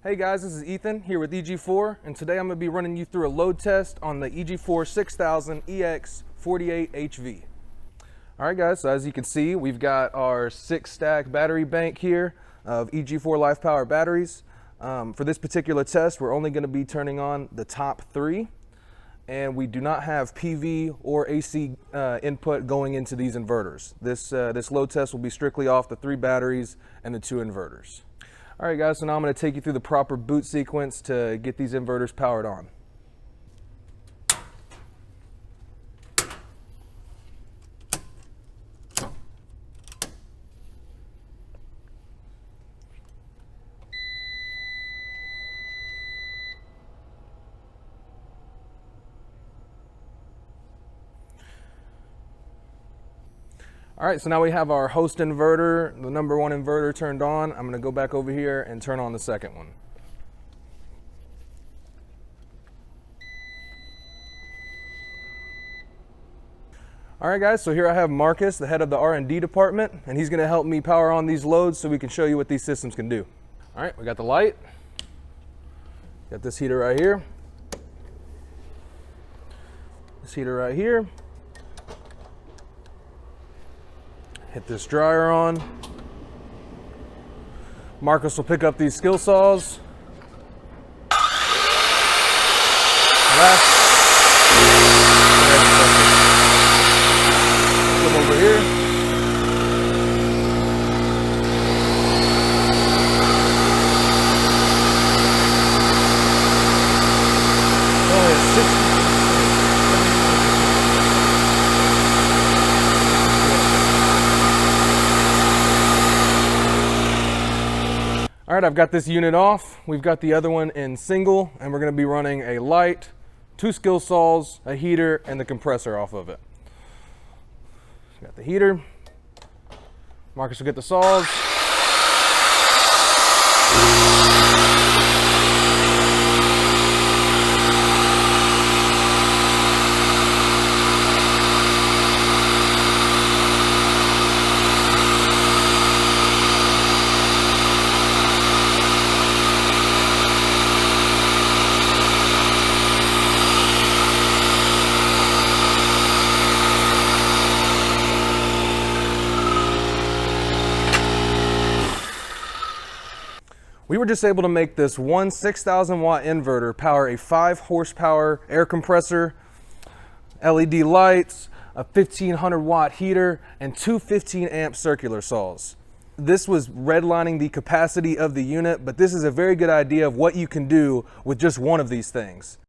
Hey guys, this is Ethan here with EG4, and today I'm going to be running you through a load test on the EG4 6000EX-48HV. Alright guys, so as you can see, we've got our 6-stack battery bank here of EG4 Life Power batteries. For this particular test, we're only going to be turning on the top 3, and we do not have PV or AC input going into these inverters. This load test will be strictly off the 3 batteries and the 2 inverters. All right guys, so now I'm going to take you through the proper boot sequence to get these inverters powered on. All right, so now we have our host inverter, the number 1 inverter turned on. I'm going to go back over here and turn on the second one. All right guys, so here I have Marcus, the head of the R&D department, and he's going to help me power on these loads so we can show you what these systems can do. All right, we got the light, got this heater right here, this heater right here. Hit this dryer on. Marcus will pick up these skill saws. Left. Come over here. Only at 60. All right, I've got this unit off. We've got the other one in single, and we're going to be running a light, 2 skill saws, a heater, and the compressor off of it. Got the heater. Marcus will get the saws. We were just able to make this one 6,000 watt inverter power a 5 horsepower air compressor, LED lights, a 1500 watt heater, and 2 15 amp circular saws. This was redlining the capacity of the unit, but this is a very good idea of what you can do with just one of these things.